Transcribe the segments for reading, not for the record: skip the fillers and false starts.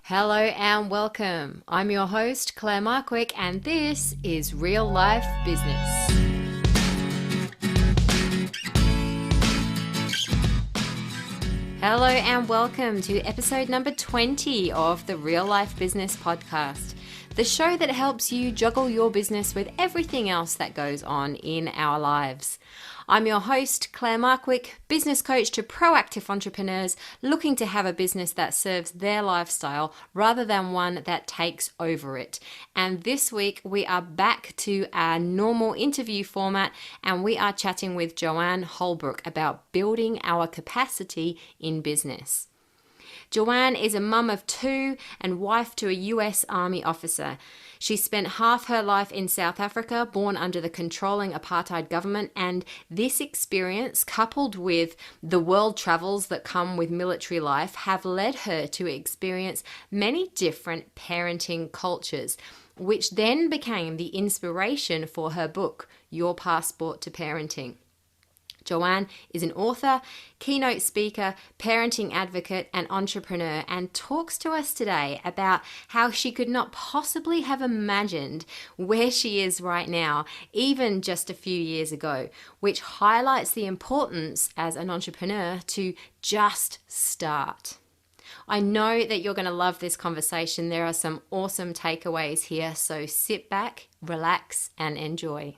Hello and welcome. I'm your host, Claire Markwick, and this is Real Life Business. Hello and welcome to episode number 20 of the Real Life Business podcast, the show that helps you juggle your business with everything else that goes on in our lives. I'm your host, Claire Markwick, business coach to proactive entrepreneurs looking to have a business that serves their lifestyle rather than one that takes over it. And this week we are back to our normal interview format and we are chatting with Joanne Holbrook about building our capacity in business. Joanne is a mum of two and wife to a US Army officer. She spent half her life in South Africa, born under the controlling apartheid government, and this experience, coupled with the world travels that come with military life, have led her to experience many different parenting cultures, which then became the inspiration for her book, Your Passport to Parenting. Joanne is an author, keynote speaker, parenting advocate, and entrepreneur, and talks to us today about how she could not possibly have imagined where she is right now, even just a few years ago, which highlights the importance as an entrepreneur to just start. I know that you're going to love this conversation. There are some awesome takeaways here, so sit back, relax, and enjoy.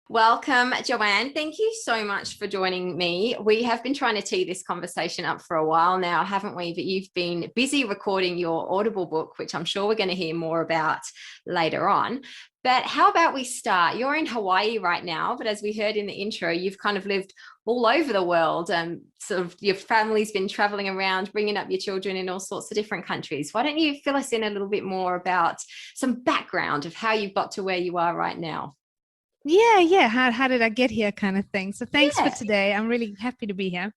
Welcome, Joanne. Thank you so much for joining me. We have been trying to tee this conversation up for a while now, haven't we? But you've been busy recording your Audible book, which I'm sure we're going to hear more about later on. But how about we start? You're in Hawaii right now, but as we heard in the intro, you've kind of lived all over the world. Sort of your family's been traveling around, bringing up your children in all sorts of different countries. Why don't you fill us in a little bit more about some background of how you got to where you are right now? Yeah. How did I get here kind of thing. So thanks for today. I'm really happy to be here.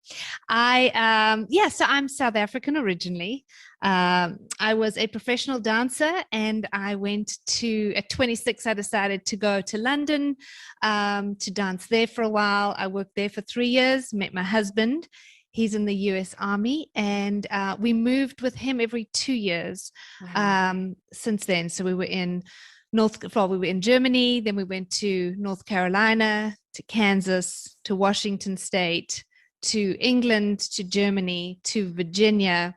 So I'm South African originally. I was a professional dancer and I went at 26, I decided to go to London to dance there for a while. I worked there for 3 years, met my husband. He's in the US Army, and we moved with him every 2 years since then. So we were in Germany, then we went to North Carolina, to Kansas, to Washington State, to England, to Germany, to Virginia,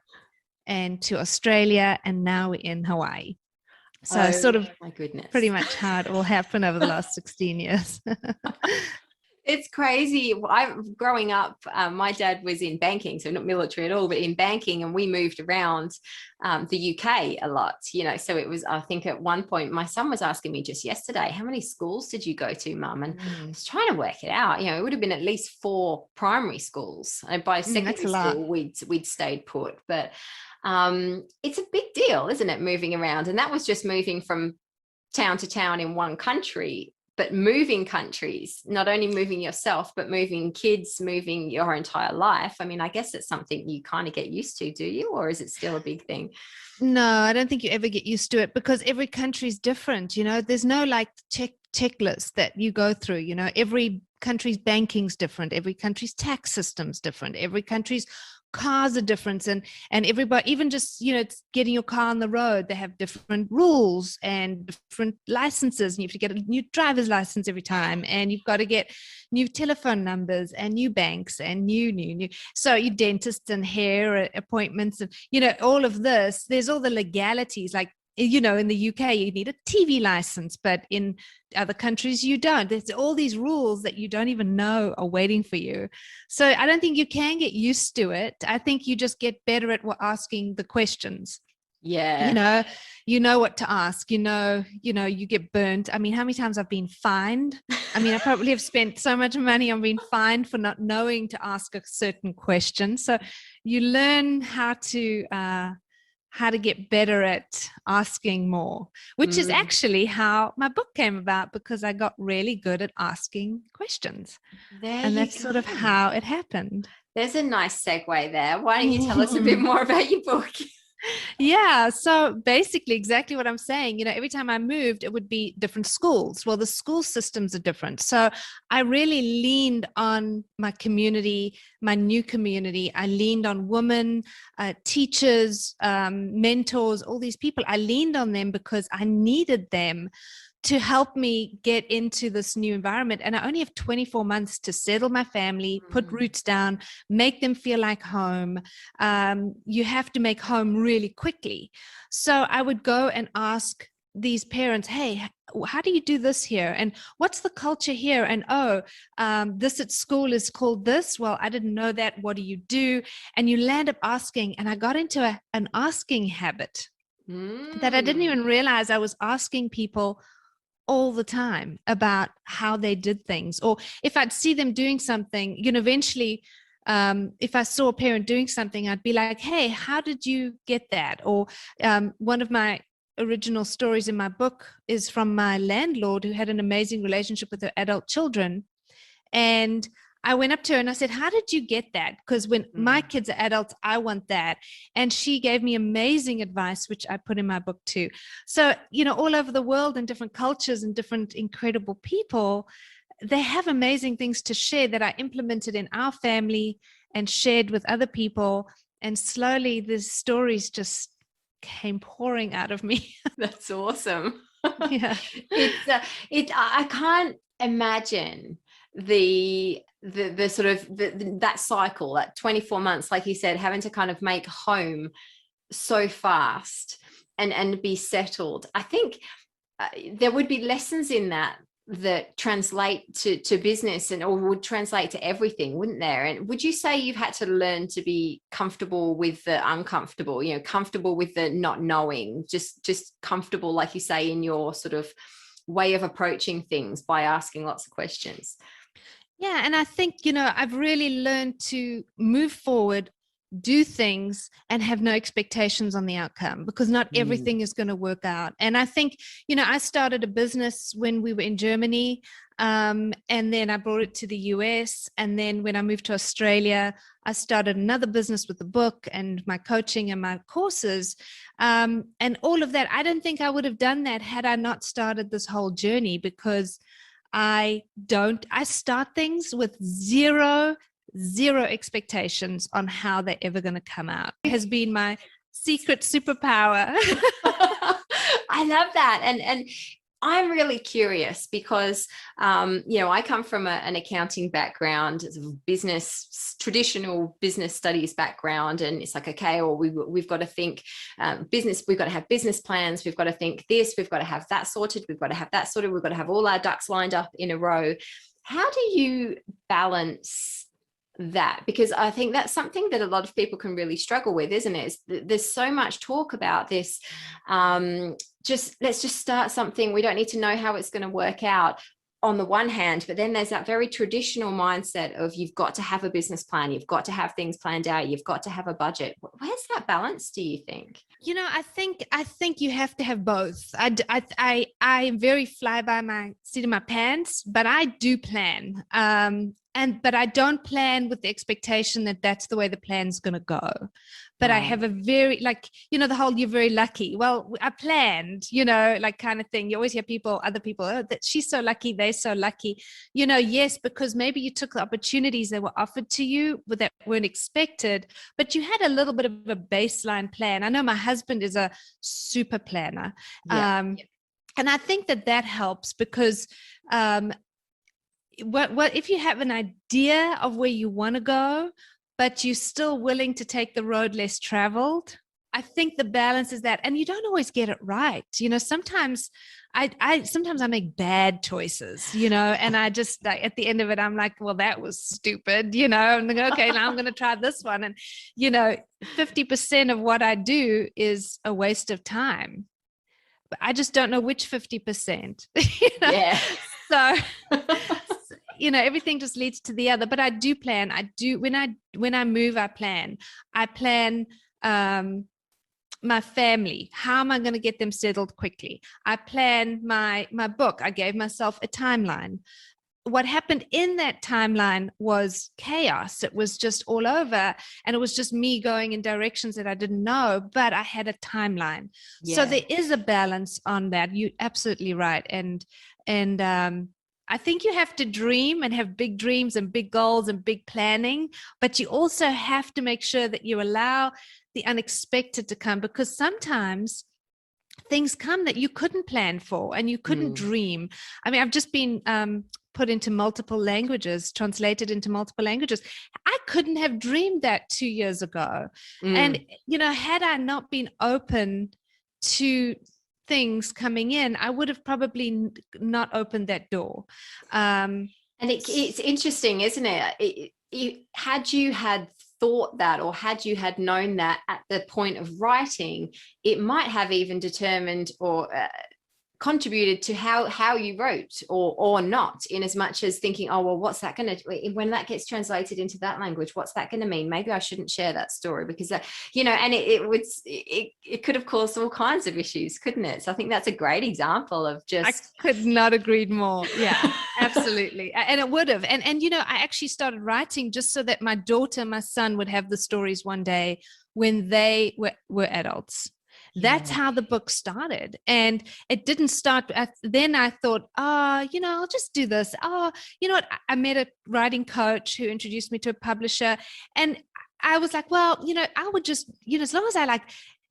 and to Australia, and now we're in Hawaii. So my goodness, pretty much how it all happened over the last 16 years. It's crazy. Growing up, my dad was in banking, so not military at all, but in banking, and we moved around the UK a lot, so it was, I think at one point, my son was asking me just yesterday, how many schools did you go to, Mum? And I was trying to work it out. It would have been at least 4 primary schools. And by secondary school, we'd stayed put. But it's a big deal, isn't it, moving around? And that was just moving from town to town in one country. But moving countries, not only moving yourself, but moving kids, moving your entire life. I mean, I guess it's something you kind of get used to, do you? Or is it still a big thing? No, I don't think you ever get used to it because every country is different. There's no like checklist that you go through. Every country's banking's different. Every country's tax system's different. Every country's cars are different, and everybody, even just getting your car on the road, they have different rules and different licenses, and you have to get a new driver's license every time, and you've got to get new telephone numbers and new banks and new so your dentists and hair appointments and all of this. There's all the legalities, like in the UK you need a TV license, but in other countries you don't. There's all these rules that you don't even know are waiting for you. So I don't think you can get used to it. I think you just get better at asking the questions. Yeah. You know what to ask, you get burnt. I mean, how many times I've been fined? I mean, I probably have spent so much money on being fined for not knowing to ask a certain question. So you learn how to get better at asking more, which is actually how my book came about, because I got really good at asking questions. That's sort of how it happened. There's a nice segue there. Why don't you tell us a bit more about your book? Yeah. So basically, exactly what I'm saying. Every time I moved, it would be different schools. Well, the school systems are different. So I really leaned on my community, my new community. I leaned on women, teachers, mentors, all these people. I leaned on them because I needed them to help me get into this new environment. And I only have 24 months to settle my family, put roots down, make them feel like home. You have to make home really quickly. So I would go and ask these parents, hey, how do you do this here? And what's the culture here? And this at school is called this. Well, I didn't know that. What do you do? And you land up asking. And I got into an asking habit that I didn't even realize I was asking people all the time about how they did things. Or if I'd see them doing something, eventually, if I saw a parent doing something, I'd be like, hey, how did you get that? Or one of my original stories in my book is from my landlord who had an amazing relationship with her adult children. And I went up to her and I said, how did you get that? Because when my kids are adults, I want that. And she gave me amazing advice, which I put in my book too. So, all over the world and different cultures and different incredible people, they have amazing things to share that I implemented in our family and shared with other people. And slowly the stories just came pouring out of me. That's awesome. Yeah. I can't imagine the sort of that cycle, that 24 months, like you said, having to kind of make home so fast and be settled. I think there would be lessons in that translate to business or would translate to everything, wouldn't there? And would you say you've had to learn to be comfortable with the uncomfortable, comfortable with the not knowing, just comfortable, like you say, in your sort of way of approaching things by asking lots of questions? Yeah. And I think, I've really learned to move forward, do things, and have no expectations on the outcome, because not everything is going to work out. And I think, I started a business when we were in Germany, and then I brought it to the US. And then when I moved to Australia, I started another business with the book and my coaching and my courses. And all of that, I don't think I would have done that had I not started this whole journey, because I start things with zero expectations on how they're ever going to come out. It has been my secret superpower. I love that. And I'm really curious because, I come from an accounting background, traditional business studies background. And it's like, okay, well, we've got to think business, we've got to have business plans. We've got to think this, we've got to have that sorted. We've got to have that sorted. We've got to have all our ducks lined up in a row. How do you balance that? Because I think that's something that a lot of people can really struggle with, isn't it? There's so much talk about this. Let's just start something. We don't need to know how it's going to work out on the one hand, but then there's that very traditional mindset of you've got to have a business plan. You've got to have things planned out. You've got to have a budget. Where's that balance, do you think? I think you have to have both. I am very fly by my seat of my pants, but I do plan. But I don't plan with the expectation that that's the way the plan's going to go. But I have a very, the whole, you're very lucky. Well, I planned, kind of thing. You always hear other people, that she's so lucky, they're so lucky. Yes, because maybe you took the opportunities that were offered to you that weren't expected, but you had a little bit of a baseline plan. I know my husband is a super planner. And I think that helps because what if you have an idea of where you want to go, but you're still willing to take the road less traveled? I think the balance is that, and you don't always get it right. Sometimes sometimes I make bad choices, and I just at the end of it, I'm like, well, that was stupid, I'm like, okay, now I'm going to try this one. And, 50% of what I do is a waste of time, but I just don't know which 50%. Yeah. So everything just leads to the other. But I do plan. When I move, I plan. My family. How am I going to get them settled quickly? I plan my book. I gave myself a timeline. what happened in that timeline was chaos. It was just all over, and it was just me going in directions that I didn't know, but I had a timeline. So there is a balance on that. You're absolutely right. And I think you have to dream and have big dreams and big goals and big planning, but you also have to make sure that you allow the unexpected to come, because sometimes things come that you couldn't plan for and you couldn't dream. I mean, I've just been put into multiple languages, translated into multiple languages. I couldn't have dreamed that 2 years ago. And, had I not been open to things coming in, I would have probably not opened that door. And it's interesting, isn't it? Had you had thought that, or had you had known that at the point of writing, it might have even determined or contributed to how you wrote, or not, in as much as thinking, oh, well, what's that going to, when that gets translated into that language, what's that going to mean? Maybe I shouldn't share that story, because that, and it could have caused all kinds of issues, couldn't it? So I think that's a great example of just, I could not agree more. Yeah, absolutely. And it would have. And I actually started writing just so that my daughter and my son would have the stories one day when they were adults. That's how the book started. And it didn't start. Then I thought, I'll just do this. What? I met a writing coach who introduced me to a publisher. And I was like, well, I would just, as long as I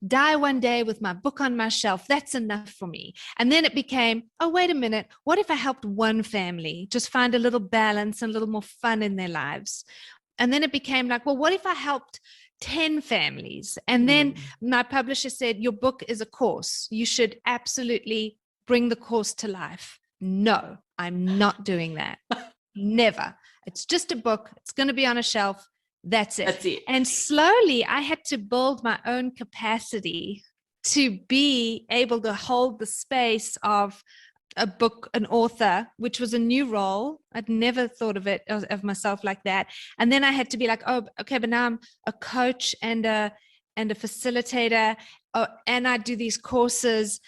die one day with my book on my shelf, that's enough for me. And then it became, oh, wait a minute. What if I helped one family just find a little balance and a little more fun in their lives? And then it became like, well, what if I helped 10 families? And then my publisher said, your book is a course. You should absolutely bring the course to life. No, I'm not doing that. Never. It's just a book. It's going to be on a shelf. That's it. And slowly I had to build my own capacity to be able to hold the space of a book, an author, which was a new role. I'd never thought of it of myself like that. And then I had to be like, oh, okay, but now I'm a coach and a facilitator, and I do these courses,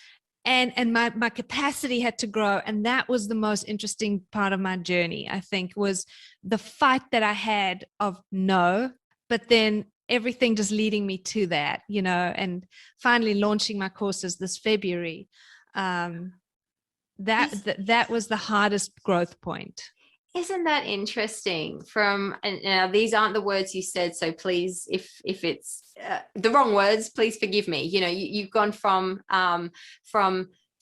and my capacity had to grow. And that was the most interesting part of my journey, I think, was the fight that I had of no, but then everything just leading me to that, and finally launching my courses this February. That was the hardest growth point. Isn't that interesting? And now these aren't the words you said, so please, if it's the wrong words, please forgive me. You've gone from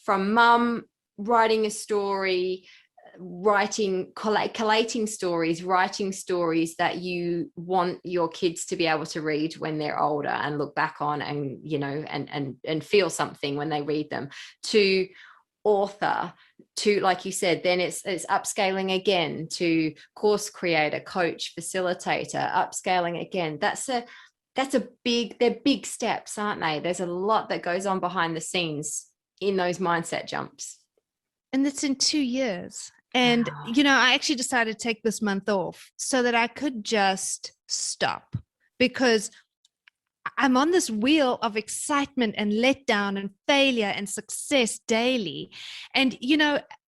mum writing a story, collating stories, writing stories that you want your kids to be able to read when they're older and look back on, and and feel something when they read them, to author, to, like you said, then it's upscaling again to course creator, coach, facilitator, upscaling again. They're big steps, aren't they? There's a lot that goes on behind the scenes in those mindset jumps. And it's in 2 years. And, I actually decided to take this month off so that I could just stop, because I'm on this wheel of excitement and letdown and failure and success daily. And,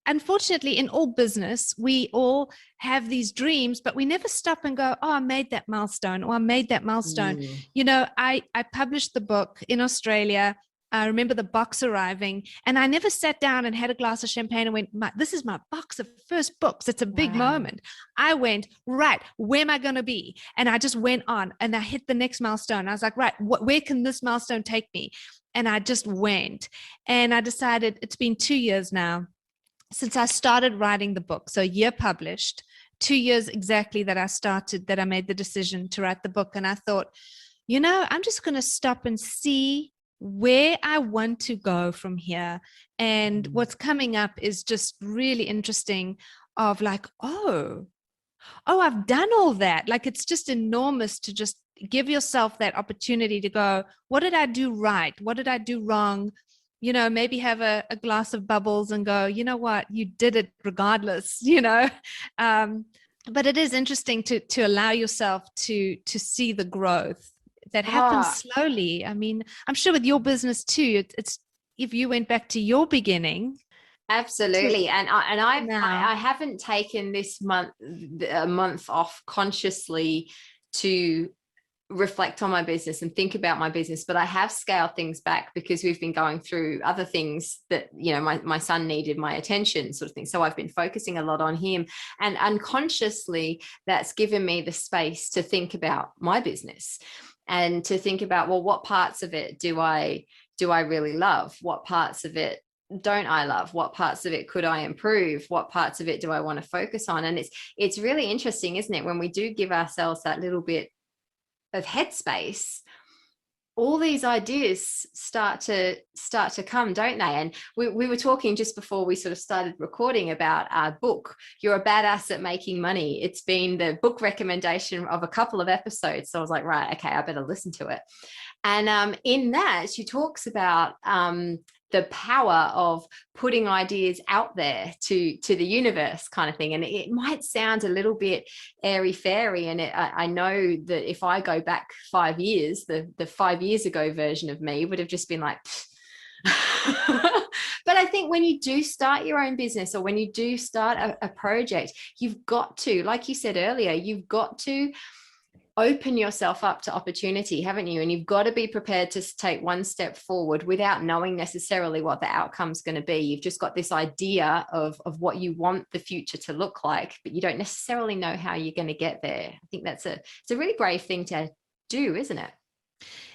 unfortunately, in all business, we all have these dreams, but we never stop and go, oh, I made that milestone, or I made that milestone. I published the book in Australia. I remember the box arriving, and I never sat down and had a glass of champagne and went, this is my box of first books. It's a big moment. I went, right, where am I going to be? And I just went on, and I hit the next milestone. I was like, right, where can this milestone take me? And I just went, and I decided, it's been 2 years now since I started writing the book. So a year published, 2 years exactly that I made the decision to write the book. And I thought, I'm just going to stop and see where I want to go from here. And what's coming up is just really interesting, of like, oh, I've done all that. Like, it's just enormous to just give yourself that opportunity to go, what did I do right? What did I do wrong? Maybe have a glass of bubbles and go, you know what, you did it regardless, but it is interesting to allow yourself to see the growth that happens slowly. I mean, I'm sure with your business too, it's if you went back to your beginning, Absolutely. And now. I haven't taken this a month off consciously to reflect on my business and think about my business, but I have scaled things back because we've been going through other things that, you know, my son needed my attention, sort of thing. So I've been focusing a lot on him, and unconsciously that's given me the space to think about my business and to think about, well, what parts of it do I really love? What parts of it don't I love? What parts of it could I improve? What parts of it do I want to focus on? And it's really interesting, isn't it, when we do give ourselves that little bit of headspace, all these ideas start to come, don't they? And we were talking just before we sort of started recording about our book, You're a Badass at Making Money. It's been the book recommendation of a couple of episodes. So I was like, right, okay, I better listen to it. And in that, she talks about the power of putting ideas out there to the universe, kind of thing. And it might sound a little bit airy fairy. And I know that if I go back 5 years, the 5 years ago version of me would have just been like, but I think when you do start your own business, or when you do start a project, you've got to, like you said earlier, you've got to open yourself up to opportunity, haven't you? And you've got to be prepared to take one step forward without knowing necessarily what the outcome's going to be. You've just got this idea of what you want the future to look like, but you don't necessarily know how you're going to get there. I think it's a really brave thing to do, isn't it?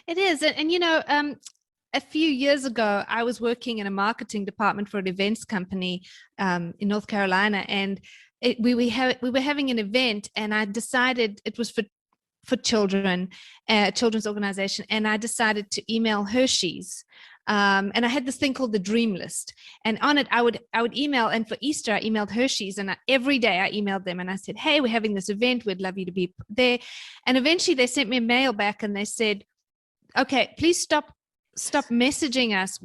It is. And you know, a few years ago, I was working in a marketing department for an events company in North Carolina, and we were having an event, and I decided it was for children, children's organization, and I decided to email Hershey's. And I had this thing called the dream list, and on it I would email. And for Easter I emailed Hershey's, and every day I emailed them and I said, hey, we're having this event, we'd love you to be there. And eventually they sent me a mail back and they said, okay, please stop messaging us.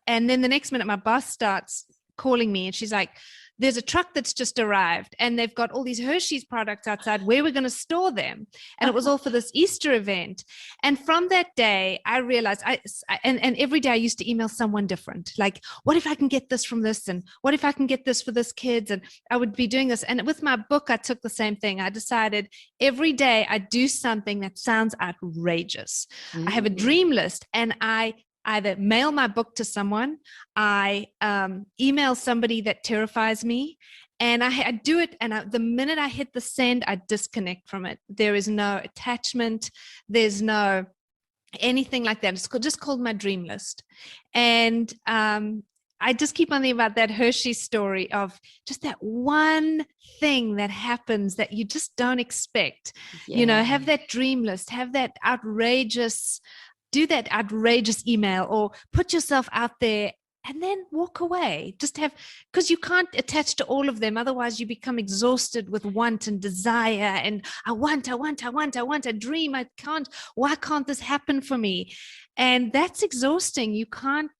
And then the next minute my boss starts calling me and she's like, there's a truck that's just arrived and they've got all these Hershey's products outside. Where we're going to store them? And it was all for this Easter event. And from that day, I realized and every day I used to email someone different. Like, what if I can get this from this? And what if I can get this for this kids? And I would be doing this. And with my book, I took the same thing. I decided every day I do something that sounds outrageous. Mm-hmm. I have a dream list, and I either mail my book to someone, I email somebody that terrifies me, and I do it. And the minute I hit the send, I disconnect from it. There is no attachment. There's no anything like that. It's just called my dream list. And I just keep on thinking about that Hershey story of just that one thing that happens that you just don't expect. Yeah. You know, have that dream list, have that do that outrageous email, or put yourself out there and then walk away. Because you can't attach to all of them. Otherwise you become exhausted with want and desire. And I want a dream. Why can't this happen for me? And that's exhausting. You can't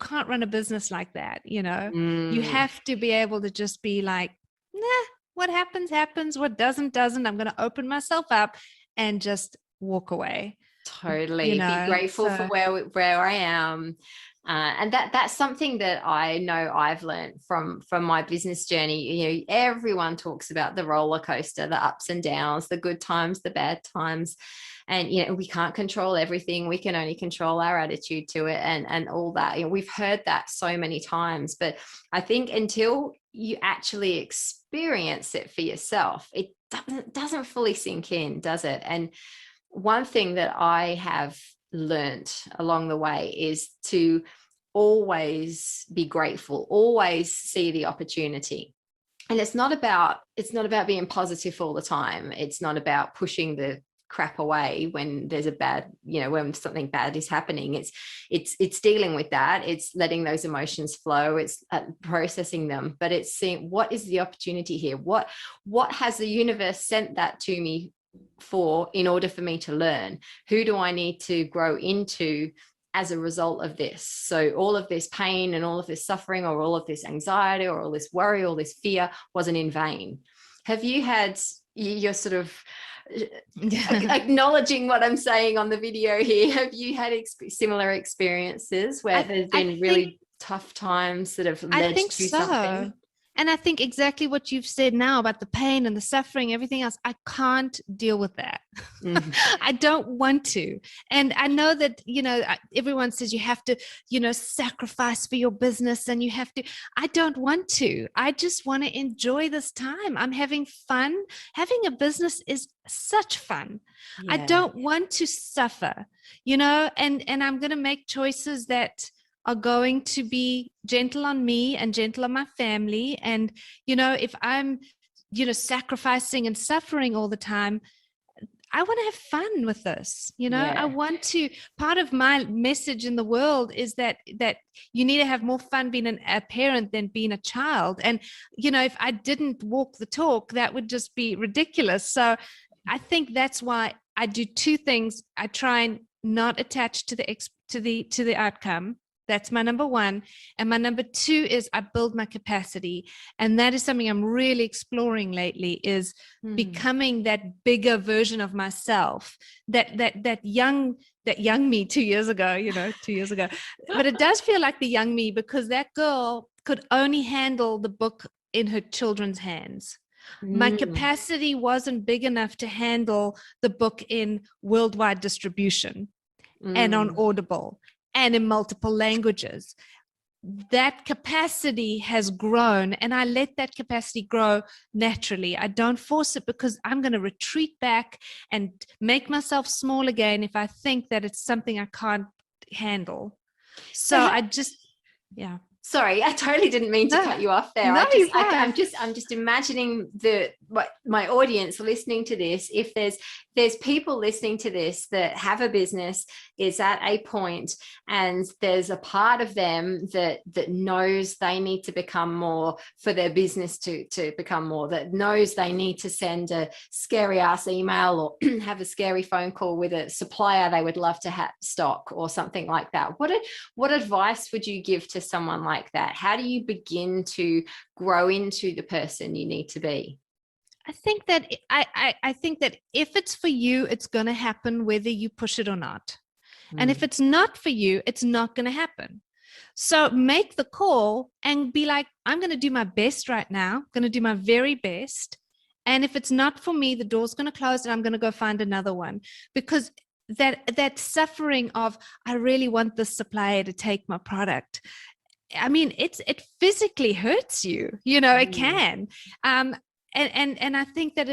run a business like that. You know, You have to be able to just be like, nah, what happens, what doesn't. I'm going to open myself up and just walk away. Totally. You know, be grateful for where I am. And that's something that I know I've learned from my business journey. You know, everyone talks about the roller coaster, the ups and downs, the good times, the bad times. And, you know, we can't control everything. We can only control our attitude to it and all that. You know, we've heard that so many times, but I think until you actually experience it for yourself, it doesn't fully sink in, does it? And one thing that I have learnt along the way is to always be grateful, always see the opportunity. And it's not about being positive all the time. It's not about pushing the crap away when there's when something bad is happening. It's dealing with that. It's letting those emotions flow. It's processing them, but it's seeing what is the opportunity here. What has the universe sent that to me for, in order for me to learn? Who do I need to grow into as a result of this? So all of this pain and all of this suffering, or all of this anxiety, or all this worry, all this fear wasn't in vain. Have you had, you're sort of acknowledging what I'm saying on the video here, have you had similar experiences where there's been really tough times that have I led think to so. something? And I think exactly what you've said now about the pain and the suffering, everything else, I can't deal with that. Mm. I don't want to. And I know that, everyone says you have to, sacrifice for your business and you have to. I don't want to. I just want to enjoy this time. I'm having fun. Having a business is such fun. I Yeah. don't want to suffer, and I'm going to make choices that are going to be gentle on me and gentle on my family. And, if I'm, sacrificing and suffering all the time, I want to have fun with this. Yeah. I want to, part of my message in the world is that you need to have more fun being a parent than being a child. And, if I didn't walk the talk, that would just be ridiculous. So I think that's why I do two things. I try and not attach to the outcome. That's my number one. And my number two is I build my capacity. And that is something I'm really exploring lately, is becoming that bigger version of myself, that young me 2 years ago, 2 years ago. But it does feel like the young me, because that girl could only handle the book in her children's hands. My capacity wasn't big enough to handle the book in worldwide distribution and on Audible and in multiple languages. That capacity has grown, and I let that capacity grow naturally. I don't force it, because I'm going to retreat back and make myself small again if I think that it's something I can't handle. So I just, yeah. Sorry, I totally didn't mean to cut you off there. No, I'm just imagining my audience listening to this. If there's people listening to this that have a business, is at a point, and there's a part of them that knows they need to become more for their business to become more, that knows they need to send a scary ass email or have a scary phone call with a supplier they would love to have stock or something like that. What advice would you give to someone like that? How do you begin to grow into the person you need to be? I think that I think that if it's for you, it's going to happen whether you push it or not. And if it's not for you, it's not going to happen. So make the call and be like, I'm going to do my best right now. I'm going to do my very best. And if it's not for me, the door's going to close and I'm going to go find another one. Because that suffering of, I really want this supplier to take my product, I mean, it physically hurts you, it can. And I think that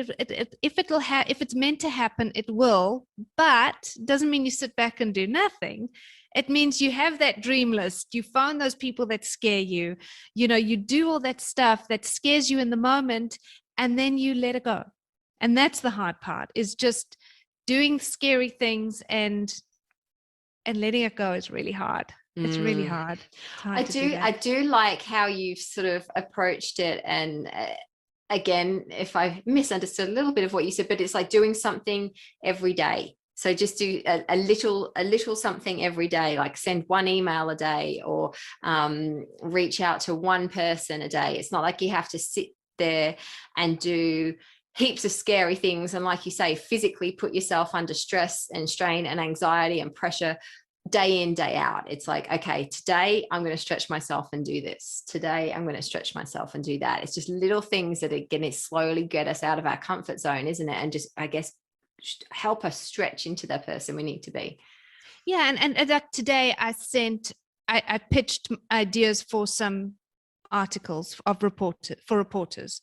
if it's meant to happen, it will, but doesn't mean you sit back and do nothing. It means you have that dream list. You find those people that scare you, you do all that stuff that scares you in the moment, and then you let it go. And that's the hard part, is just doing scary things and letting it go is really hard. It's really hard. I do like how you've sort of approached it. And again, if I misunderstood a little bit of what you said, but it's like doing something every day. So just do a little something every day, like send one email a day, or reach out to one person a day. It's not like you have to sit there and do heaps of scary things. And like you say, physically put yourself under stress and strain and anxiety and pressure day in, day out. It's like, okay, today I'm going to stretch myself and do this. Today I'm going to stretch myself and do that. It's just little things that are going to slowly get us out of our comfort zone, isn't it? And just, I guess, help us stretch into the person we need to be. Yeah. And like today I pitched ideas for some articles for reporters.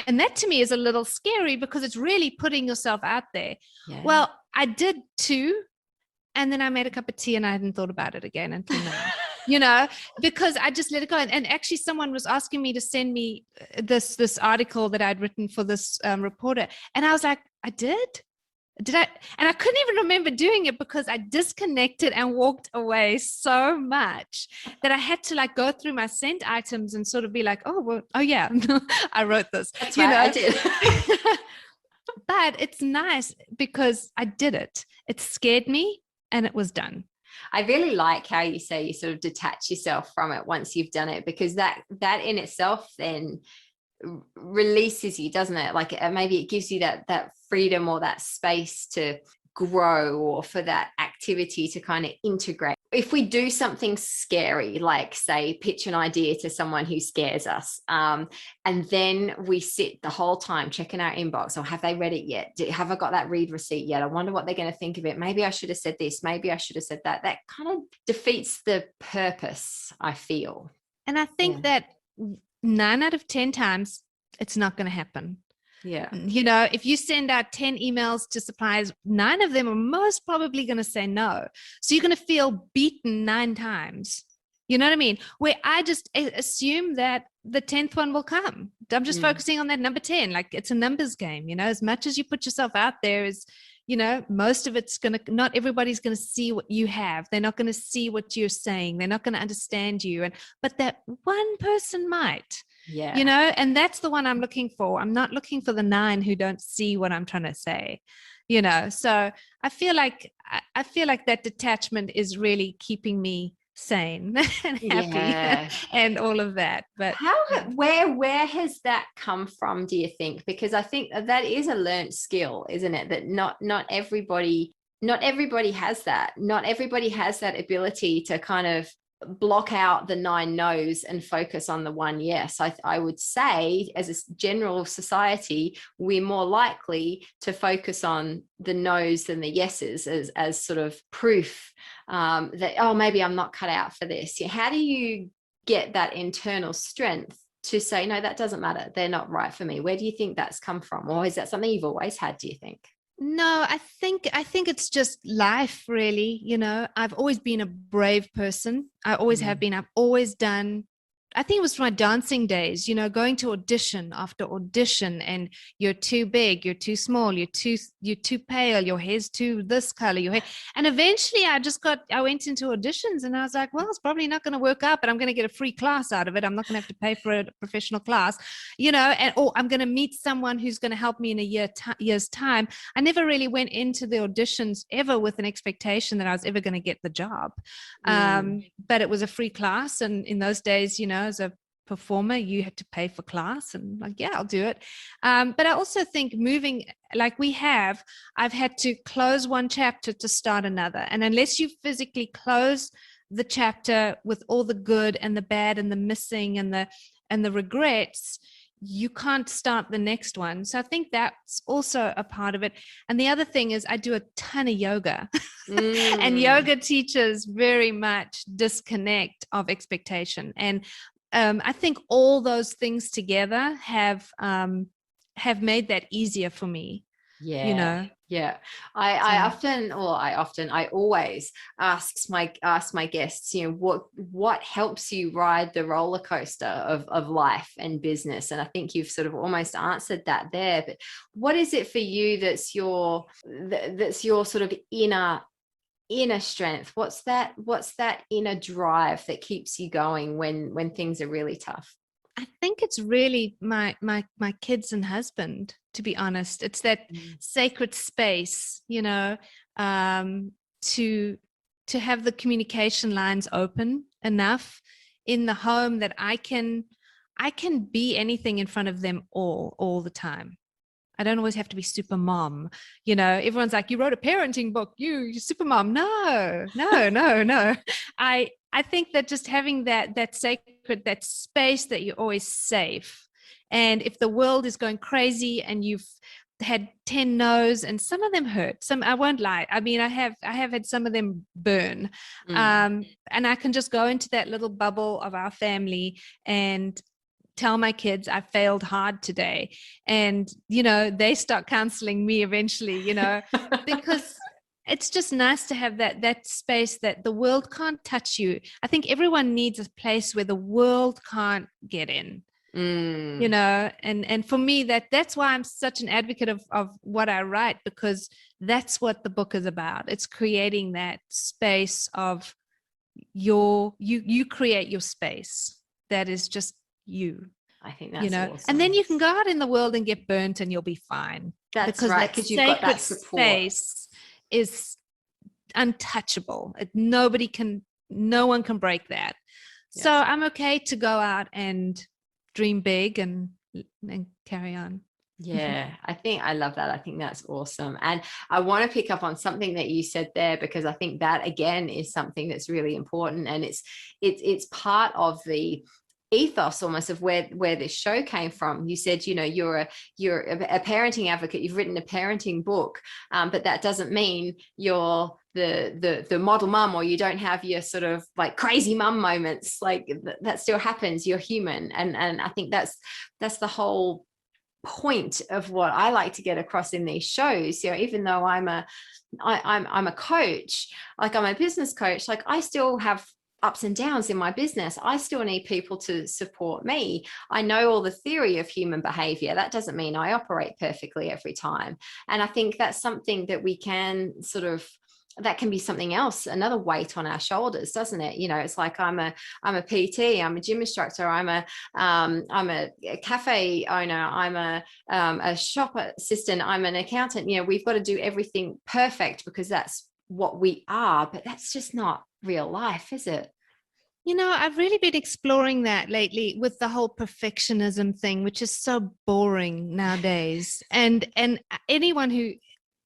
And that to me is a little scary, because it's really putting yourself out there. Yeah. Well, I did too. And then I made a cup of tea and I hadn't thought about it again until now, because I just let it go. And actually someone was asking me to send me this article that I'd written for this reporter. And I was like, did I? And I couldn't even remember doing it, because I disconnected and walked away so much that I had to like go through my sent items and sort of be like, oh yeah, I wrote this. That's right, I did. But it's nice because I did it. It scared me and it was done. I really like how you say you sort of detach yourself from it once you've done it, because that in itself then releases you, doesn't it? Like maybe it gives you that freedom or that space to grow or for that activity to kind of integrate. If we do something scary, like say pitch an idea to someone who scares us, and then we sit the whole time checking our inbox, or have they read it yet? Have I got that read receipt yet? I wonder what they're going to think of it. Maybe I should have said this. Maybe I should have said that. That kind of defeats the purpose, I feel. And I think that 9 out of 10 times it's not going to happen. Yeah. You know, if you send out 10 emails to suppliers, 9 of them are most probably going to say no. So you're going to feel beaten 9 times. You know what I mean? Where I just assume that the 10th one will come. I'm just focusing on that number 10. Like, it's a numbers game, you know, as much as you put yourself out there is, you know, most of it's not everybody's going to see what you have. They're not going to see what you're saying. They're not going to understand you. But that one person might. Yeah. You know, and that's the one I'm looking for. I'm not looking for the 9 who don't see what I'm trying to say, you know. So I feel like that detachment is really keeping me sane and happy and all of that. But where has that come from, do you think? Because I think that is a learned skill, isn't it? That not everybody has that. Not everybody has that ability to kind of block out the 9 no's and focus on the 1 yes. I would say, as a general society, we're more likely to focus on the no's than the yeses as sort of proof that, oh, maybe I'm not cut out for this. How do you get that internal strength to say, no, that doesn't matter, they're not right for me? Where do you think that's come from? Or is that something you've always had, do you think? No, I think it's just life, really. You know, I've always been a brave person. I always have been. I've always done, I think it was from my dancing days, you know, going to audition after audition, and you're too big, you're too small, you're too pale, your hair's too this color, your hair. And eventually I went into auditions and I was like, well, it's probably not going to work out, but I'm going to get a free class out of it. I'm not going to have to pay for a professional class, you know, or I'm going to meet someone who's going to help me in a year's time. I never really went into the auditions ever with an expectation that I was ever going to get the job. But it was a free class. And in those days, you know, as a performer, you had to pay for class, and like, yeah, I'll do it. But I also think moving like I've had to close one chapter to start another. And unless you physically close the chapter with all the good and the bad and the missing and the regrets, you can't start the next one. So I think that's also a part of it. And the other thing is I do a ton of yoga and yoga teachers very much disconnect of expectation. And I think all those things together have made that easier for me. Yeah. You know? Yeah. I always ask my guests, you know, what helps you ride the roller coaster of life and business? And I think you've sort of almost answered that there, but what is it for you that's your sort of inner strength? What's that inner drive that keeps you going when things are really tough? I think it's really my kids and husband, to be honest. It's that sacred space, you know, to have the communication lines open enough in the home that I can be anything in front of them all the time. I don't always have to be super mom. You know, everyone's like, you wrote a parenting book, you super mom. No. I think that just having that sacred, that space that you're always safe. And if the world is going crazy and you've had 10 no's, and some of them hurt, I won't lie. I mean, I have had some of them burn. And I can just go into that little bubble of our family and tell my kids I failed hard today. And, you know, they start counseling me eventually, you know, because it's just nice to have that space that the world can't touch you. I think everyone needs a place where the world can't get in, you know, and for me, that's why I'm such an advocate of what I write, because that's what the book is about. It's creating that space of you create your space that is just you. I think that's, you know, awesome. And then you can go out in the world and get burnt and you'll be fine. That's right, because you've got that support. Space is untouchable. No one can break that. Yeah. So I'm okay to go out and dream big and carry on. Yeah, I think I love that. I think that's awesome. And I want to pick up on something that you said there, because I think that again is something that's really important. And it's part of the ethos almost of where this show came from. You said, you're a parenting advocate, you've written a parenting book, but that doesn't mean you're the model mum, or you don't have your sort of like crazy mum moments. Like that still happens. You're human. And I think that's the whole point of what I like to get across in these shows. Even though I'm a coach, like I'm a business coach, like I still have ups and downs in my business. I still need people to support me. I know all the theory of human behavior. That doesn't mean I operate perfectly every time. And I think that's something that we can sort of, that can be something else, another weight on our shoulders, doesn't it? It's like I'm a PT, I'm a gym instructor, I'm a cafe owner, I'm a shop assistant, I'm an accountant. We've got to do everything perfect because that's what we are, but that's just not real life, is it? I've really been exploring that lately with the whole perfectionism thing, which is so boring nowadays. And anyone who,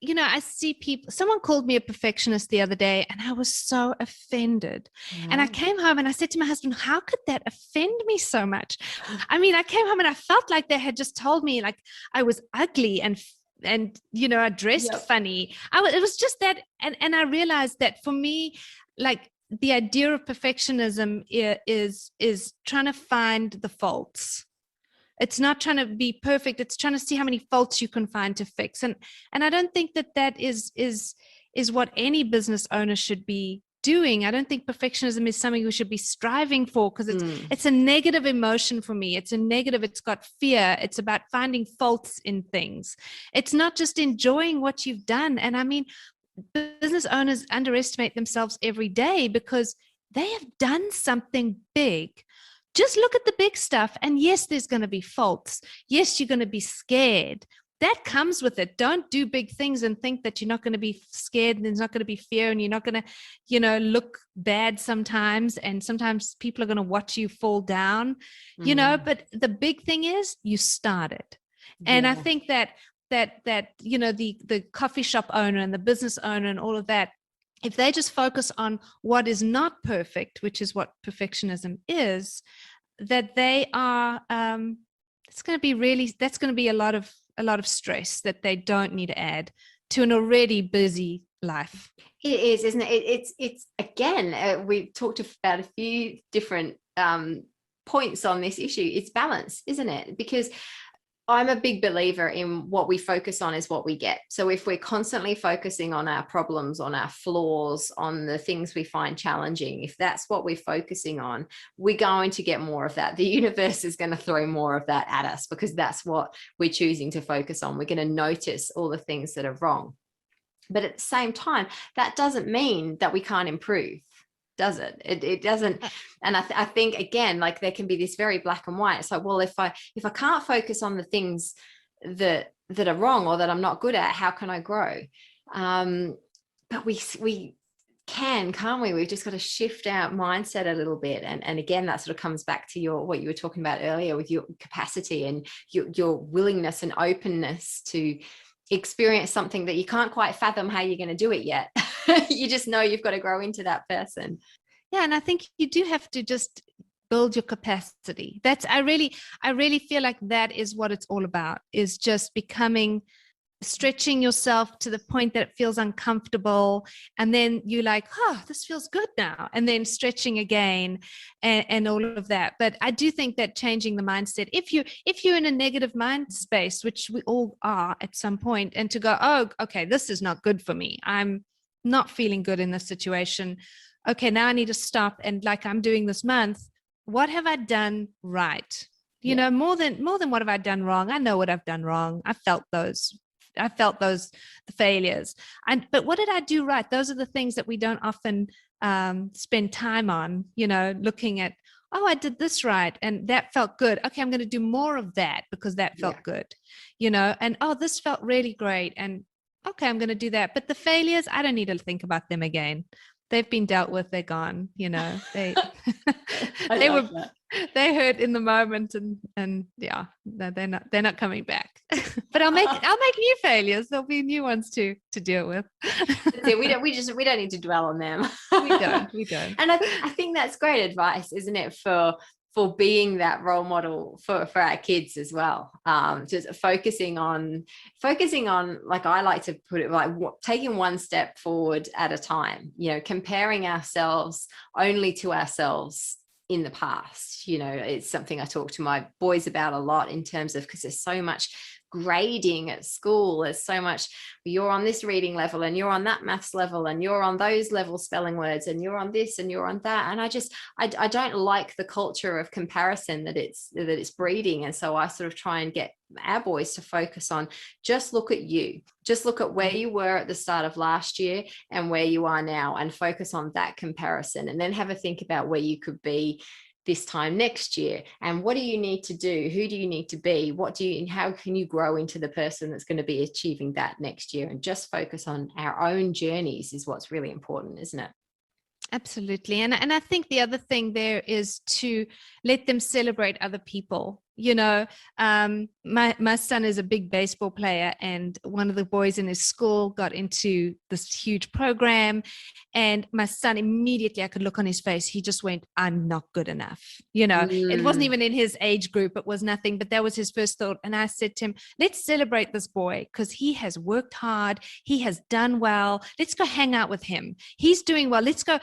I see people, someone called me a perfectionist the other day, and I was so offended. Yeah. And I came home and I said to my husband, how could that offend me so much? I mean, I came home and I felt like they had just told me like I was ugly and I dressed funny. It was just that. And I realized that for me, like, the idea of perfectionism is trying to find the faults. It's not trying to be perfect. It's trying to see how many faults you can find to fix. And I don't think that is what any business owner should be doing. I don't think perfectionism is something we should be striving for, because it's a negative emotion for me. It's a negative. It's got fear. It's about finding faults in things. It's not just enjoying what you've done. And I mean, business owners underestimate themselves every day because they have done something big. Just look at the big stuff. And yes, there's going to be faults. Yes, you're going to be scared. That comes with it. Don't do big things and think that you're not going to be scared and there's not going to be fear and you're not going to, look bad sometimes. And sometimes people are going to watch you fall down, but the big thing is you started. And I think that the coffee shop owner and the business owner and all of that, if they just focus on what is not perfect, which is what perfectionism is, that they are that's going to be a lot of stress that they don't need to add to an already busy life. It is, isn't it? It's again, we've talked about a few different points on this issue. It's balance, isn't it? Because I'm a big believer in what we focus on is what we get. So if we're constantly focusing on our problems, on our flaws, on the things we find challenging, if that's what we're focusing on, we're going to get more of that. The universe is going to throw more of that at us because that's what we're choosing to focus on. We're going to notice all the things that are wrong. But at the same time, that doesn't mean that we can't improve. Does it? It doesn't. And I think again, like there can be this very black and white. It's like, well, if I can't focus on the things that are wrong or that I'm not good at, how can I grow? But we can't we? We've just got to shift our mindset a little bit. And again, that sort of comes back to what you were talking about earlier with your capacity and your willingness and openness to experience something that you can't quite fathom how you're going to do it yet. You just know you've got to grow into that person. Yeah. And I think you do have to just build your capacity. I really feel like that is what it's all about, is just stretching yourself to the point that it feels uncomfortable. And then you're like, oh, this feels good now. And then stretching again and all of that. But I do think that changing the mindset, if you're in a negative mind space, which we all are at some point, and to go, oh, okay, this is not good for me. I'm not feeling good in this situation. Okay, now I need to stop. And like I'm doing this month, what have I done right? More than what have I done wrong? I know what I've done wrong. I felt those the failures. But what did I do right? Those are the things that we don't often spend time on, looking at, oh, I did this right. And that felt good. Okay, I'm going to do more of that because that felt good, and oh, this felt really great. And okay, I'm going to do that. But the failures, I don't need to think about them again. They've been dealt with. They're gone. They They hurt in the moment, and yeah, no, they're not coming back. But I'll make new failures. There'll be new ones to deal with. We don't need to dwell on them. We don't. And I think that's great advice, isn't it, for being that role model for our kids as well. Just focusing on, like I like to put it, like taking one step forward at a time, comparing ourselves only to ourselves in the past. It's something I talk to my boys about a lot, in terms of, because there's so much grading at school. There's so much, you're on this reading level and you're on that maths level and you're on those level spelling words and you're on this and you're on that. And I don't like the culture of comparison that it's breeding. And so I sort of try and get our boys to focus on, just look at you, just look at where you were at the start of last year and where you are now, and focus on that comparison, and then have a think about where you could be this time next year, and what do you need to do, who do you need to be, how can you grow into the person that's going to be achieving that next year, and just focus on our own journeys is what's really important, isn't it? Absolutely. And I think the other thing there is to let them celebrate other people. My son is a big baseball player, and one of the boys in his school got into this huge program, and my son immediately, I could look on his face, he just went, I'm not good enough. It wasn't even in his age group, it was nothing, but that was his first thought. And I said to him, let's celebrate this boy, because he has worked hard, he has done well, let's go hang out with him, he's doing well, let's go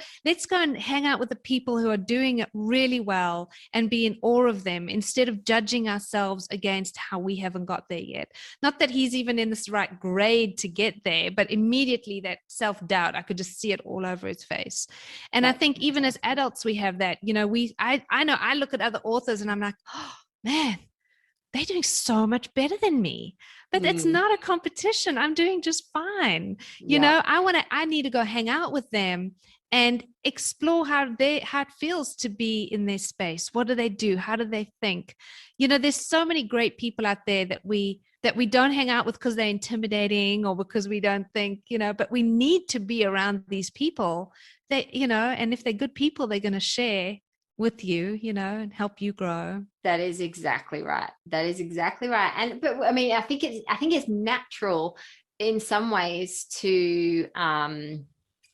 and hang out with the people who are doing it really well and be in awe of them, instead of judging ourselves against how we haven't got there yet. Not that he's even in this right grade to get there, but immediately that self-doubt, I could just see it all over his face. And I think even as adults, we have that, I know I look at other authors and I'm like, oh man, they're doing so much better than me, but it's not a competition. I'm doing just fine. I need to go hang out with them and explore how it feels to be in their space. What do they do? How do they think? There's so many great people out there that we don't hang out with because they're intimidating, or because we don't think, but we need to be around these people that, and if they're good people, they're going to share with you, and help you grow. That is exactly right. But I mean, I think it's natural in some ways to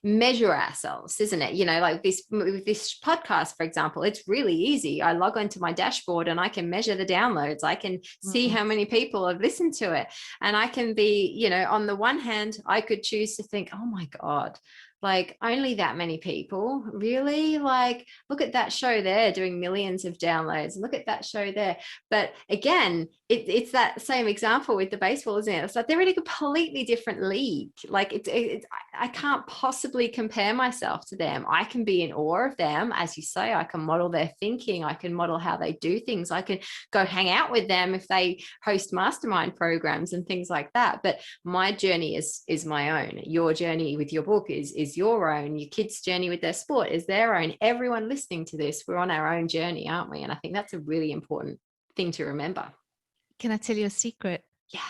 measure ourselves, isn't it? Like this podcast, for example, it's really easy. I log onto my dashboard and I can measure the downloads. I can see how many people have listened to it. And I can be, on the one hand, I could choose to think, oh my God, like only that many people, really? Like, look at that show there doing millions of downloads. Look at that show there. But again, it's that same example with the baseball, isn't it? It's like they're in a completely different league. Like I can't possibly compare myself to them. I can be in awe of them, as you say. I can model their thinking. I can model how they do things. I can go hang out with them if they host mastermind programs and things like that. But my journey is my own. Your journey with your book is your own. Your kids' journey with their sport is their own. Everyone listening to this, we're on our own journey, aren't we? And I think that's a really important thing to remember. Can I tell you a secret? Yeah.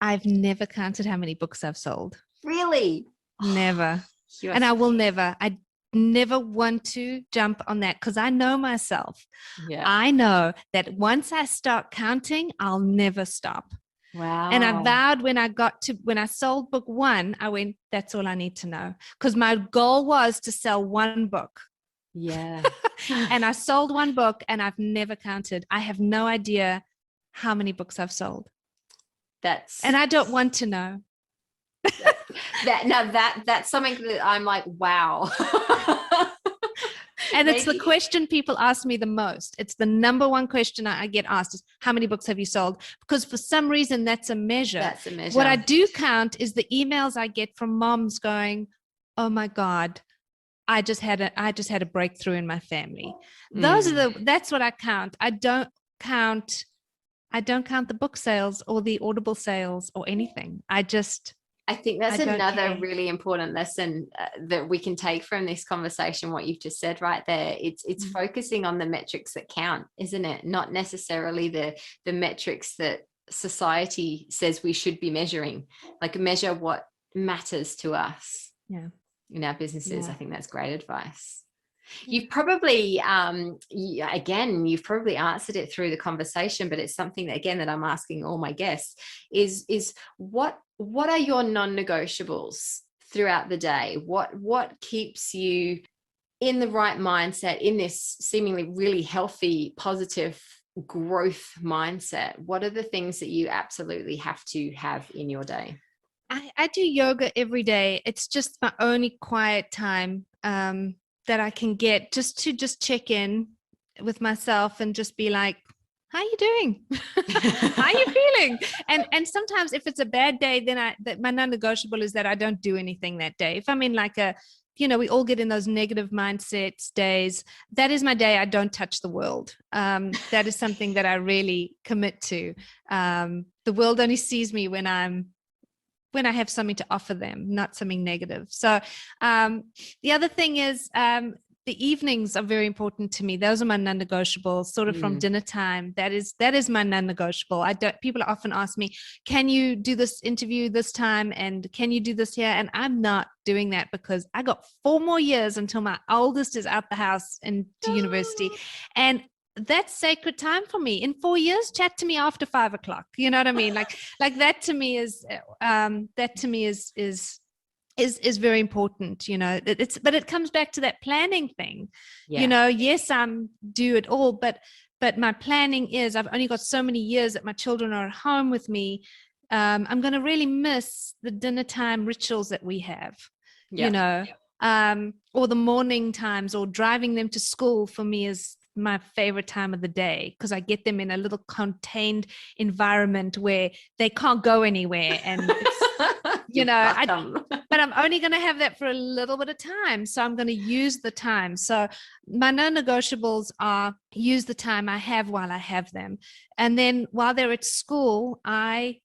I've never counted how many books I've sold. Really? Never. And I will never. I never want to jump on that, because I know myself. Yeah. I know that once I start counting, I'll never stop. Wow. And I vowed when I sold book 1, I went, that's all I need to know. Because my goal was to sell 1 book. Yeah. And I sold 1 book, and I've never counted. I have no idea how many books I've sold. And I don't want to know. That's something that I'm like, wow. And it's the question people ask me the most. It's the number one question I get asked is, how many books have you sold? Because for some reason, that's a measure. What I do count is the emails I get from moms going, oh my God, I just had a breakthrough in my family. That's what I count. I don't count the book sales or the Audible sales or anything. I think that's another really important lesson that we can take from this conversation, what you've just said right there. It's focusing on the metrics that count, isn't it? Not necessarily the metrics that society says we should be measuring. Like, measure what matters to us in our businesses. I think that's great advice. You've probably, you've probably answered it through the conversation, but it's something that, again, that I'm asking all my guests is what are your non-negotiables throughout the day? What keeps you in the right mindset, in this seemingly really healthy, positive growth mindset? What are the things that you absolutely have to have in your day? I do yoga every day. It's just my only quiet time that I can get just to check in with myself and just be like, how are you doing? How are you feeling? And sometimes if it's a bad day, then my non-negotiable is that I don't do anything that day. If I'm in like we all get in those negative mindsets days. That is my day. I don't touch the world. That is something that I really commit to. The world only sees me when I have something to offer them, not something negative. So the other thing is the evenings are very important to me. Those are my non-negotiables, sort of from dinner time. That is my non-negotiable. People often ask me, can you do this interview this time? And can you do this here? And I'm not doing that because I got 4 more years until my oldest is out the house and to university. And that's sacred time for me. In 4 years, chat to me after 5 o'clock. You know what I mean? Like that to me is very important. But it comes back to that planning thing. Yeah. Yes, I'm do it all, but my planning is I've only got so many years that my children are at home with me. I'm going to really miss the dinner time rituals that we have. Yeah. Or the morning times, or driving them to school for me is my favorite time of the day because I get them in a little contained environment where they can't go anywhere. And but I'm only going to have that for a little bit of time. So I'm going to use the time. So my non-negotiables are use the time I have while I have them. And then while they're at school, I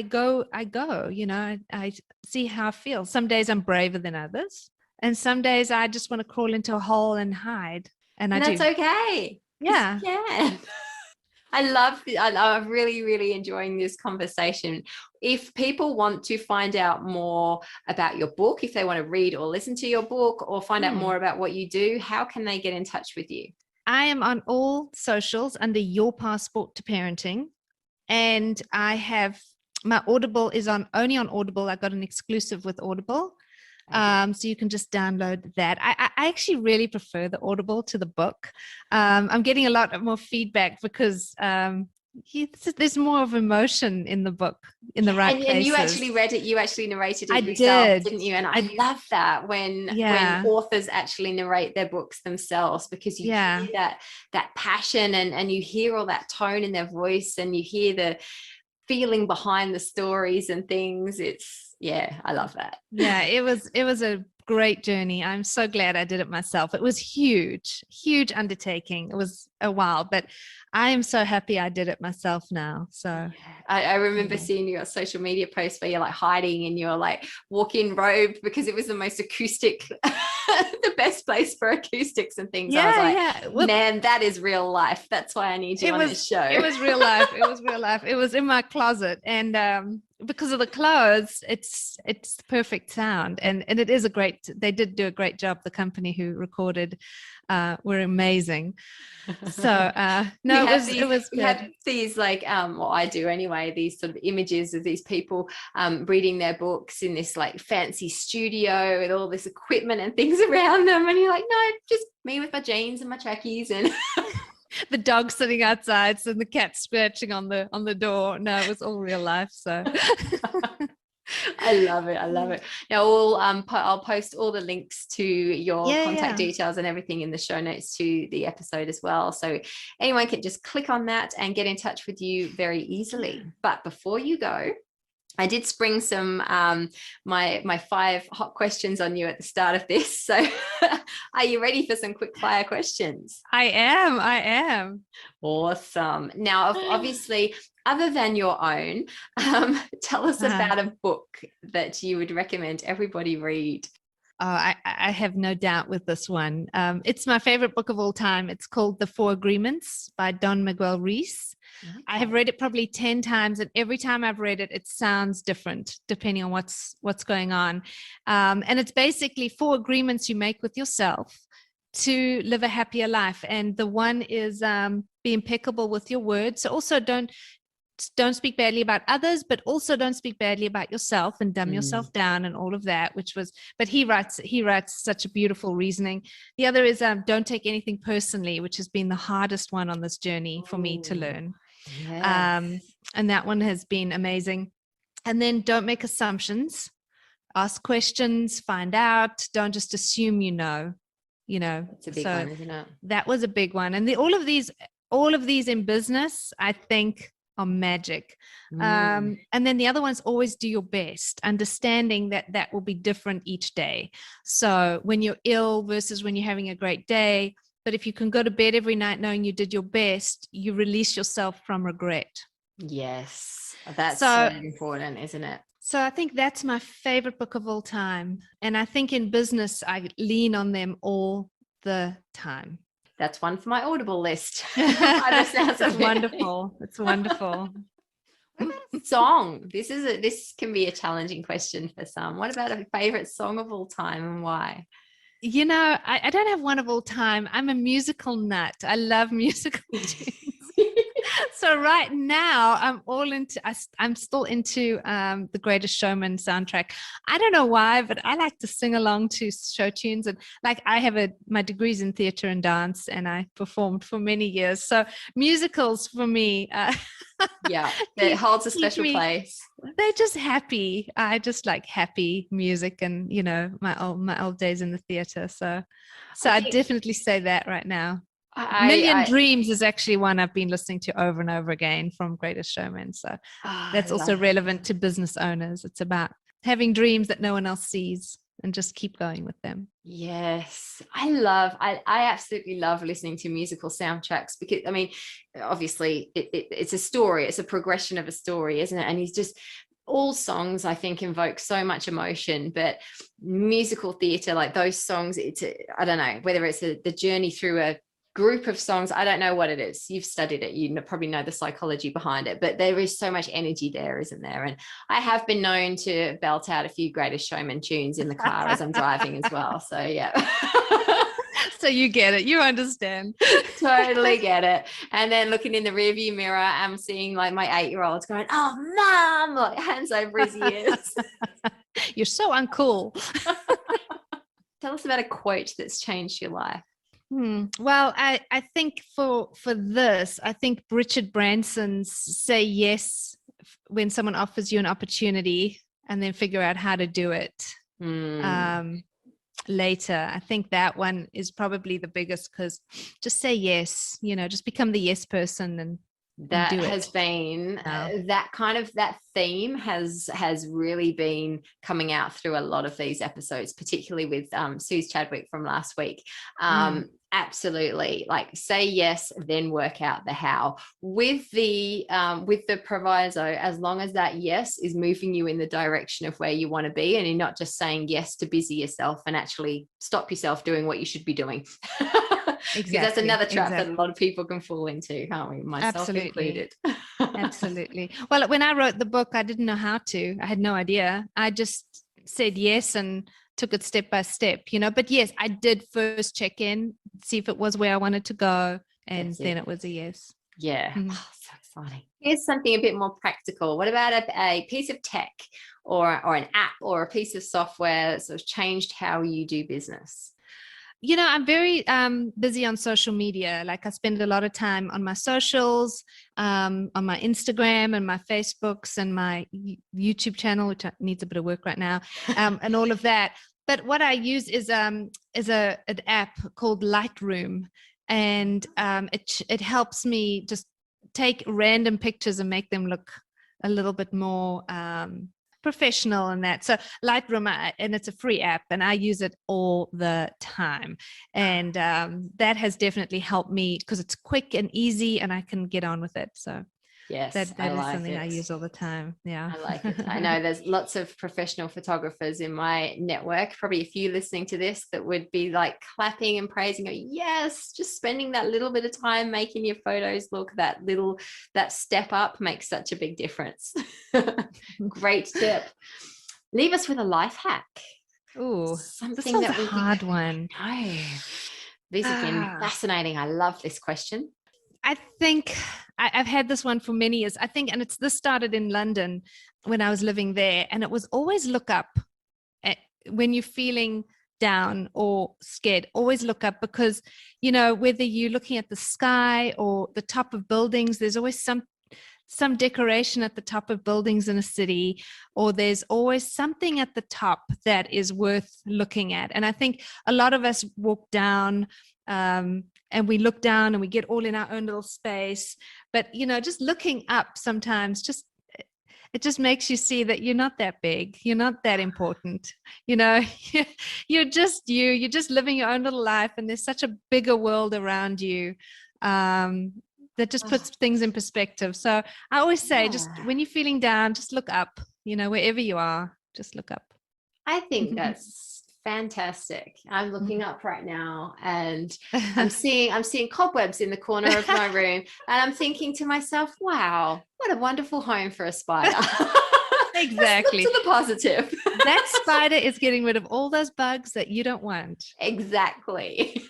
go, I see how I feel. Some days I'm braver than others. And some days I just want to crawl into a hole and hide. And that's okay. Yeah. Yeah. I'm really, really enjoying this conversation. If people want to find out more about your book, if they want to read or listen to your book or find out more about what you do, how can they get in touch with you? I am on all socials under Your Passport to Parenting. And I have my Audible is only on Audible. I got an exclusive with Audible. So you can just download that. I actually really prefer the Audible to the book. I'm getting a lot more feedback because there's more of emotion in the book in the right places. And you actually read it. You actually narrated it yourself, didn't you? And I love that when authors actually narrate their books themselves, because you hear that passion and you hear all that tone in their voice and you hear the feeling behind the stories and things. I love that. Yeah, it was a great journey. I'm so glad I did it myself. It was huge undertaking. It was a while, but I am so happy I did it myself now. So I remember seeing your social media posts where you're like hiding in your like walk-in robe because it was the most acoustic, the best place for acoustics and things. Yeah, I was like, man, that is real life. That's why I need you on this show. It was real life. It was real life. It was in my closet, and because of the clothes, it's the perfect sound, and it is they did do a great job. The company who recorded were amazing. So it was good. We have these like well, I do anyway, these sort of images of these people reading their books in this like fancy studio with all this equipment and things around them, and you're like, no, just me with my jeans and my trackies and the dog sitting outside and the cat scratching on the door. No, it was all real life. So I love it. Now I'll post all the links to your contact details and everything in the show notes to the episode as well, so anyone can just click on that and get in touch with you very easily. But before you go, I did spring some my 5 hot questions on you at the start of this. So are you ready for some quick fire questions? I am. Awesome. Now, obviously, other than your own, tell us about a book that you would recommend everybody read. Oh, I have no doubt with this one. It's my favorite book of all time. It's called The 4 Agreements by Don Miguel Reese. I have read it probably 10 times, and every time I've read it, it sounds different depending on what's going on. And it's basically 4 agreements you make with yourself to live a happier life. And the one is be impeccable with your words. So also don't speak badly about others, but also don't speak badly about yourself and dumb yourself down and all of that, but he writes such a beautiful reasoning. The other is don't take anything personally, which has been the hardest one on this journey for me to learn. Yes. And that one has been amazing. And then don't make assumptions, ask questions, find out, don't just assume It's a big one, isn't it? That was a big one. And all of these in business, I think, are magic. And then the other one's always do your best, understanding that will be different each day. So when you're ill versus when you're having a great day, but if you can go to bed every night knowing you did your best, you release yourself from regret. Yes, that's so important, isn't it? So I think that's my favorite book of all time. And I think in business, I lean on them all the time. That's one for my Audible list. It's wonderful. It's wonderful. What about a song? This can be a challenging question for some. What about a favorite song of all time and why? I don't have one of all time. I'm a musical nut. I love musical tunes. So right now I'm still into the Greatest Showman soundtrack. I don't know why, but I like to sing along to show tunes, and like I have my degrees in theater and dance, and I performed for many years. So musicals for me, it holds a special place. They're just happy. I just like happy music, and my old days in the theater. So I definitely say that right now. Million Dreams is actually one I've been listening to over and over again from Greatest Showman. So that's also relevant to business owners. It's about having dreams that no one else sees and just keep going with them. Yes. I absolutely love listening to musical soundtracks because, I mean, obviously it's a story. It's a progression of a story, isn't it? And he's just, all songs I think invoke so much emotion, but musical theater, like those songs, I don't know whether it's the journey through a group of songs. I don't know what it is. You've studied it. You probably know the psychology behind it, but there is so much energy there, isn't there? And I have been known to belt out a few Greatest Showman tunes in the car as I'm driving as well. So yeah. So you get it. You understand. Totally get it. And then looking in the rearview mirror, I'm seeing like my 8-year-old going, "Oh, mom," like hands over his ears. You're so uncool. Tell us about a quote that's changed your life. Well, I think for this, I think Richard Branson's say yes when someone offers you an opportunity and then figure out how to do it later. I think that one is probably the biggest, because just say yes, just become the yes person and that has been that theme has really been coming out through a lot of these episodes, particularly with Suze Chadwick from last week. Absolutely, like say yes, then work out the how, with the proviso, as long as that yes is moving you in the direction of where you want to be, and you're not just saying yes to busy yourself and actually stop yourself doing what you should be doing. Exactly. That's another trap that a lot of people can fall into, can't we? Myself included. Absolutely. Well, when I wrote the book, I didn't know how to. I had no idea. I just said yes and took it step by step, But yes, I did first check in, see if it was where I wanted to go, and then it was a yes. Yeah. Oh, so exciting. Here's something a bit more practical. What about a piece of tech or an app or a piece of software that sort of changed how you do business? I'm very busy on social media. Like I spend a lot of time on my socials, on my Instagram and my Facebooks and my YouTube channel, which needs a bit of work right now, and all of that. But what I use is an app called Lightroom, and it helps me just take random pictures and make them look a little bit more professional and that. So Lightroom, and it's a free app, and I use it all the time, and that has definitely helped me because it's quick and easy and I can get on with it. So Yes, That I is like something I it. use all the time. Yeah. I like it. I know there's lots of professional photographers in my network, probably a few listening to this, that would be like clapping and praising, go, yes, just spending that little bit of time making your photos look that step up makes such a big difference. Great tip. Leave us with a life hack. Ooh, this Something one's a that we think, hard one. no, these have been fascinating. I love this question. I think I've had this one for many years. I think, and this started in London when I was living there, and it was always look up when you're feeling down or scared. Always look up, because whether you're looking at the sky or the top of buildings, there's always some decoration at the top of buildings in a city, or there's always something at the top that is worth looking at. And I think a lot of us walk down and we look down and we get all in our own little space. But, just looking up sometimes it just makes you see that you're not that big. You're not that important. You're just you're just living your own little life. And there's such a bigger world around you. That just puts things in perspective. So I always say, just when you're feeling down, just look up, wherever you are, just look up. I think that's fantastic. I'm looking up right now and I'm seeing cobwebs in the corner of my room, and I'm thinking to myself, wow, what a wonderful home for a spider. Exactly. To the positive. That spider is getting rid of all those bugs that you don't want. Exactly.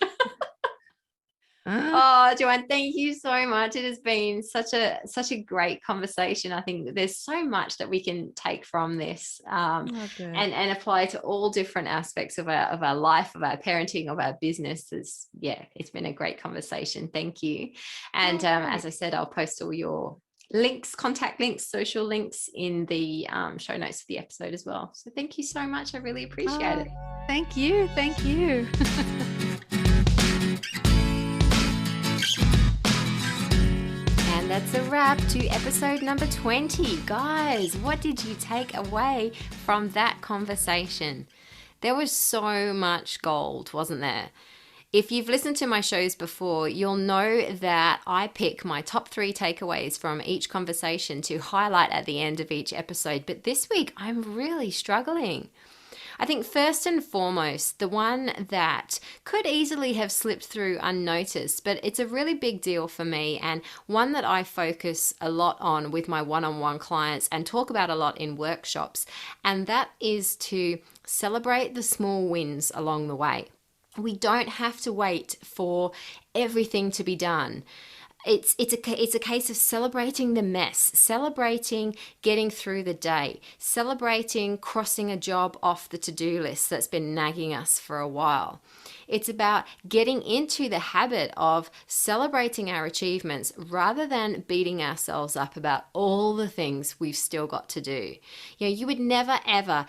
Oh, Joanne, thank you so much. It has been such a great conversation. I think there's so much that we can take from this and apply to all different aspects of our life, of our parenting, of our businesses. It's been a great conversation. Thank you. And as I said, I'll post all your links, contact links, social links in the show notes of the episode as well. So thank you so much. I really appreciate it. Thank you. Thank you. That's a wrap to episode number 20. Guys, what did you take away from that conversation? There was so much gold, wasn't there? If you've listened to my shows before, you'll know that I pick my top 3 takeaways from each conversation to highlight at the end of each episode. But this week, I'm really struggling. I think first and foremost, the one that could easily have slipped through unnoticed, but it's a really big deal for me, and one that I focus a lot on with my one-on-one clients and talk about a lot in workshops, and that is to celebrate the small wins along the way. We don't have to wait for everything to be done. It's a case of celebrating the mess, celebrating getting through the day, celebrating crossing a job off the to-do list that's been nagging us for a while. It's about getting into the habit of celebrating our achievements rather than beating ourselves up about all the things we've still got to do. You would never, ever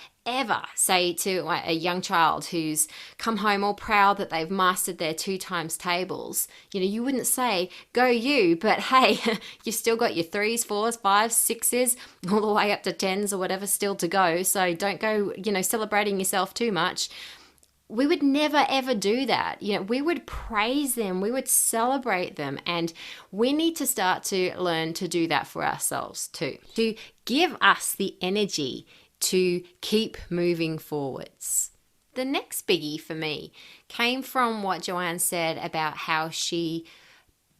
say to a young child who's come home all proud that they've mastered their 2 times tables, you wouldn't say, go you, but hey, you've still got your 3s, 4s, 5s, 6s, all the way up to 10s or whatever still to go. So don't go, celebrating yourself too much. We would never, ever do that. We would praise them. We would celebrate them. And we need to start to learn to do that for ourselves too, to give us the energy to keep moving forwards. The next biggie for me came from what Joanne said about how she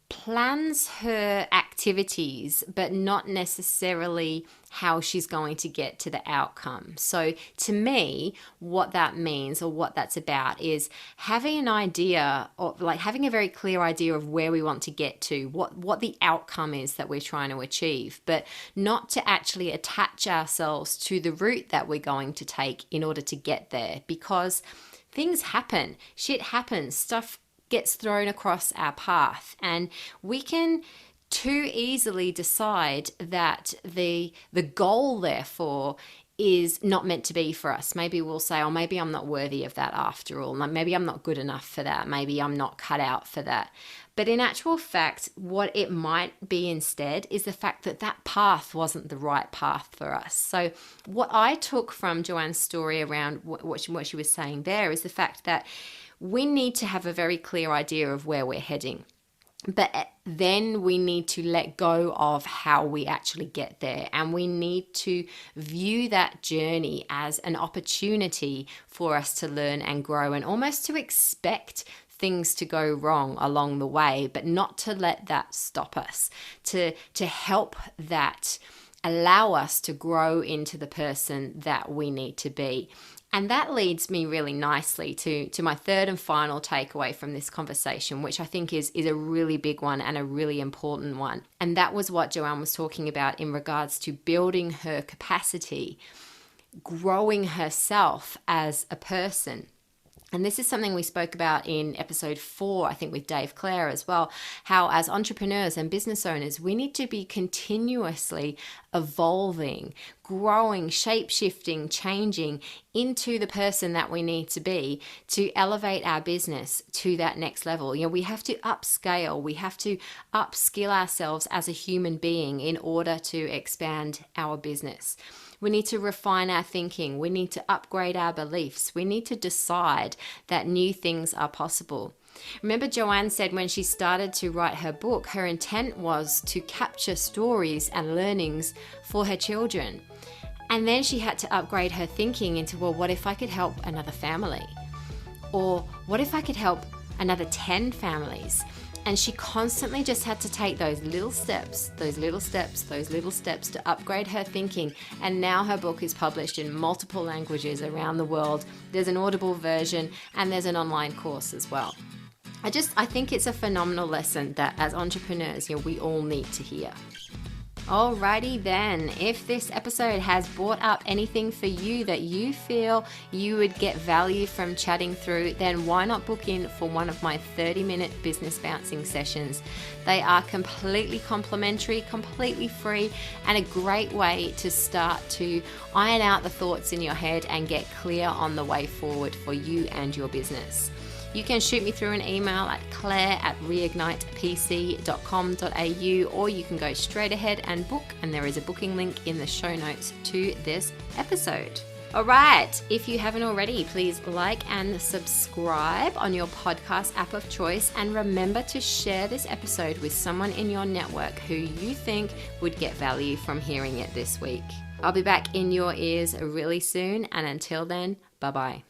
plans her activities, but not necessarily how she's going to get to the outcome. So to me, what that means or what that's about is having an idea, or like having a very clear idea of where we want to get to, what the outcome is that we're trying to achieve, but not to actually attach ourselves to the route that we're going to take in order to get there, because things happen, shit happens, stuff gets thrown across our path, and we can too easily decide that the goal therefore is not meant to be for us. Maybe we'll say, oh, maybe I'm not worthy of that after all. Maybe I'm not good enough for that. Maybe I'm not cut out for that. But in actual fact, what it might be instead is the fact that that path wasn't the right path for us. So what I took from Joanne's story around what she was saying there is the fact that we need to have a very clear idea of where we're heading. But then we need to let go of how we actually get there. And we need to view that journey as an opportunity for us to learn and grow, and almost to expect things to go wrong along the way, but not to let that stop us, to help that allow us to grow into the person that we need to be. And that leads me really nicely to my third and final takeaway from this conversation, which I think is a really big one and a really important one. And that was what Joanne was talking about in regards to building her capacity, growing herself as a person. And this is something we spoke about in episode 4, I think with Dave Clare as well, how as entrepreneurs and business owners, we need to be continuously evolving, growing, shape-shifting, changing into the person that we need to be to elevate our business to that next level. You know, we have to upscale, we have to upskill ourselves as a human being in order to expand our business. We need to refine our thinking. We need to upgrade our beliefs. We need to decide that new things are possible. Remember, Joanne said when she started to write her book, her intent was to capture stories and learnings for her children. And then she had to upgrade her thinking into, well, what if I could help another family? Or what if I could help another 10 families? And she constantly just had to take those little steps to upgrade her thinking. And now her book is published in multiple languages around the world. There's an Audible version and there's an online course as well. I think it's a phenomenal lesson that as entrepreneurs, we all need to hear. Alrighty then, if this episode has brought up anything for you that you feel you would get value from chatting through, then why not book in for one of my 30-minute business bouncing sessions? They are completely complimentary, completely free, and a great way to start to iron out the thoughts in your head and get clear on the way forward for you and your business. You can shoot me through an email at claire@reignitepc.com.au, or you can go straight ahead and book, and there is a booking link in the show notes to this episode. All right, if you haven't already, please like and subscribe on your podcast app of choice, and remember to share this episode with someone in your network who you think would get value from hearing it this week. I'll be back in your ears really soon, and until then, bye-bye.